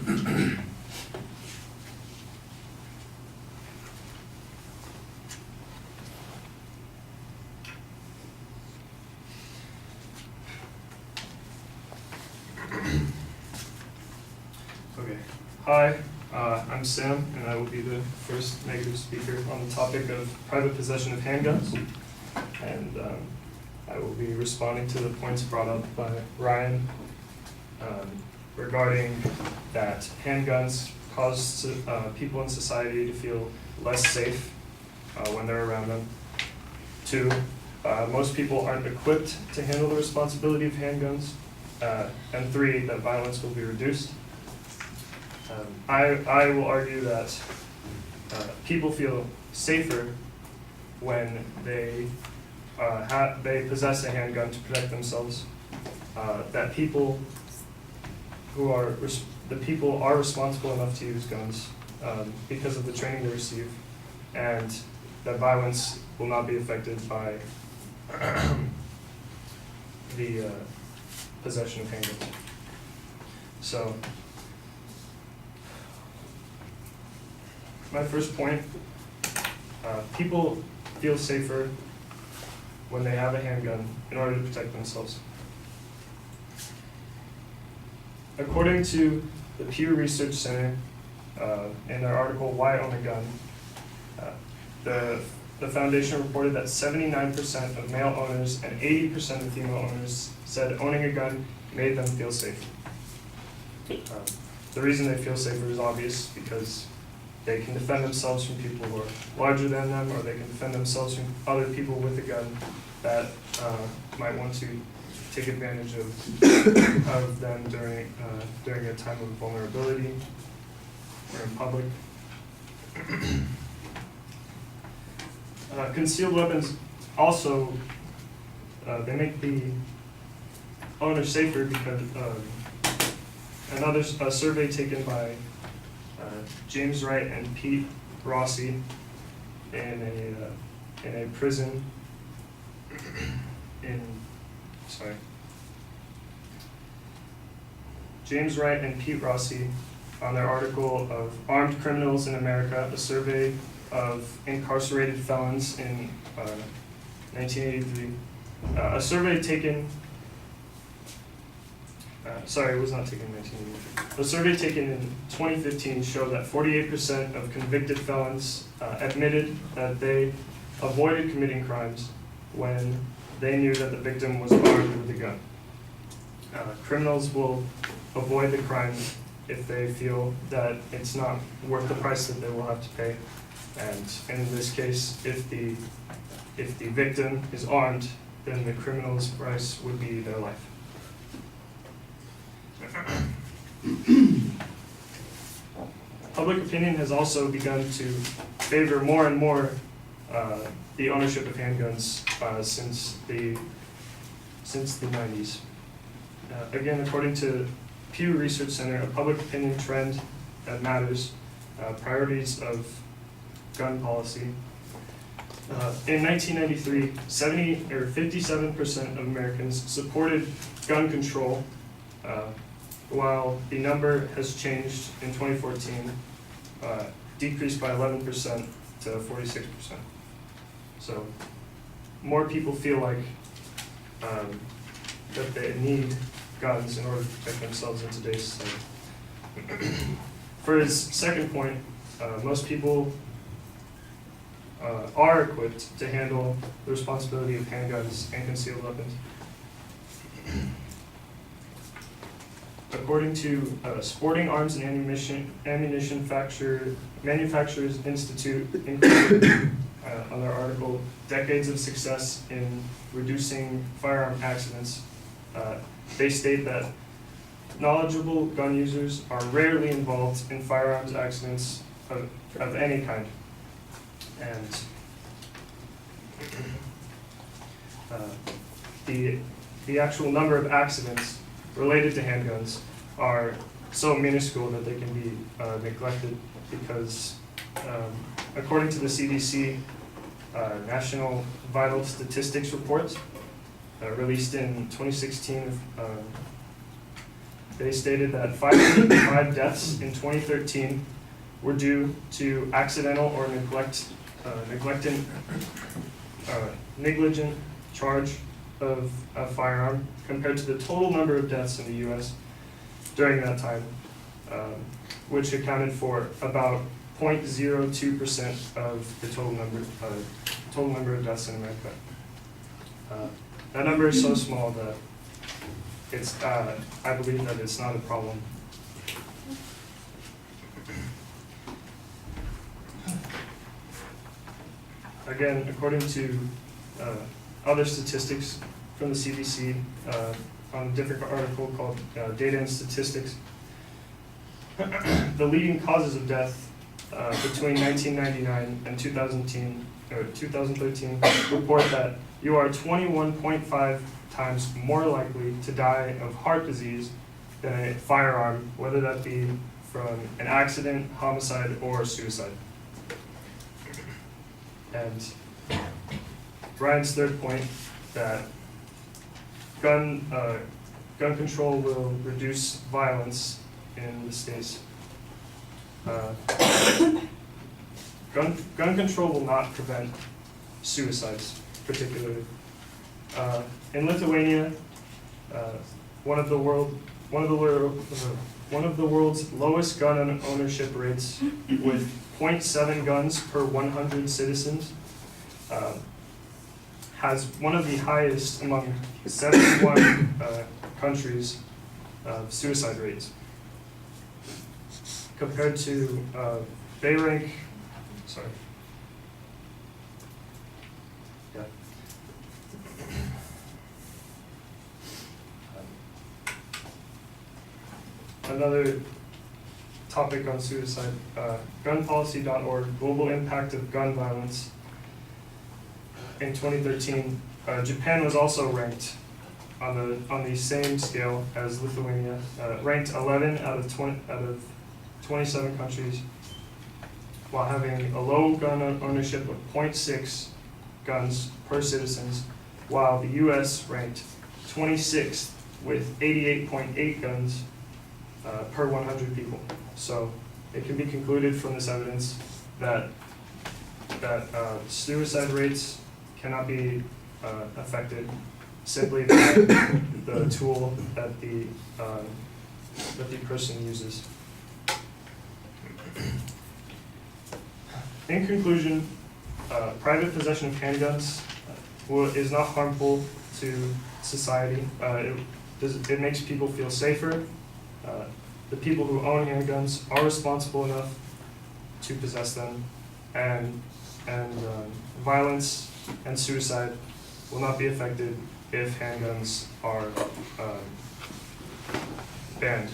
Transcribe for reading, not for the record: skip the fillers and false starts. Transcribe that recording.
Okay. Hi, I'm Sam, and I will be the first negative speaker on the topic of private possession of handguns. And I will be responding to the points brought up by Ryan regarding that handguns cause people in society to feel less safe when they're around them. 2, most people aren't equipped to handle the responsibility of handguns. And 3, that violence will be reduced. I will argue that people feel safer when they possess a handgun to protect themselves. That people are responsible enough to use guns because of the training they receive, and that violence will not be affected by the possession of handguns. So, my first point, people feel safer when they have a handgun in order to protect themselves. According to the Pew Research Center, in their article, Why Own a Gun, the foundation reported that 79% of male owners and 80% of female owners said owning a gun made them feel safe. The reason they feel safer is obvious, because they can defend themselves from people who are larger than them, or they can defend themselves from other people with a gun that might want to take advantage of them during a time of vulnerability or in public. Concealed weapons also, they make the owner safer because a survey taken by James Wright and Pete Rossi in a prison James Wright and Pete Rossi, on their article of Armed Criminals in America, a survey of incarcerated felons in 1983. A survey taken, it was not taken in 1983. A survey taken in 2015 showed that 48% of convicted felons admitted that they avoided committing crimes when they knew that the victim was armed with a gun. Criminals will avoid the crime if they feel that it's not worth the price that they will have to pay. And in this case, if the victim is armed, then the criminal's price would be their life. Public opinion has also begun to favor more and more the ownership of handguns since the 90s. Again, according to Pew Research Center, a public opinion trend that matters, priorities of gun policy. In 1993, 57% of Americans supported gun control, while the number has changed in 2014, decreased by 11% to 46%. So more people feel like that they need guns in order to protect themselves in today's society. For his second point, most people are equipped to handle the responsibility of handguns and concealed weapons. According to Sporting Arms and Ammunition Manufacturers Institute, included on their article, Decades of Success in Reducing Firearm Accidents, they state that knowledgeable gun users are rarely involved in firearms accidents of any kind. And the actual number of accidents related to handguns are so minuscule that they can be neglected, because according to the CDC National Vital Statistics Report released in 2016, they stated that 505 deaths in 2013 were due to accidental or negligent charge of a firearm, compared to the total number of deaths in the U.S. during that time, which accounted for about 0.02% of the total number of deaths in America. That number is so small that it's, I believe that it's not a problem. Again, according to other statistics from the CDC, on a different article called Data and Statistics, the leading causes of death between 1999 and 2013 report that you are 21.5 times more likely to die of heart disease than a firearm, whether that be from an accident, homicide, or suicide. And Ryan's third point, that gun control will reduce violence in the states. Gun control will not prevent suicides, particularly. In Lithuania, one of the world's lowest gun ownership rates, with 0.7 guns per 100 citizens, has one of the highest among 71 countries suicide rates. Compared to they rank, sorry. Yeah. Another topic on suicide, gunpolicy.org, global impact of gun violence. In 2013, Japan was also ranked on the same scale as Lithuania, ranked 11 out of 27 countries, while having a low gun ownership of 0.6 guns per citizens, while the U.S. ranked 26th with 88.8 guns per 100 people. So it can be concluded from this evidence that suicide rates cannot be affected simply by the tool that the person uses. In conclusion, private possession of handguns is not harmful to society. It makes people feel safer. The people who own handguns are responsible enough to possess them, and violence and suicide will not be affected if handguns are banned.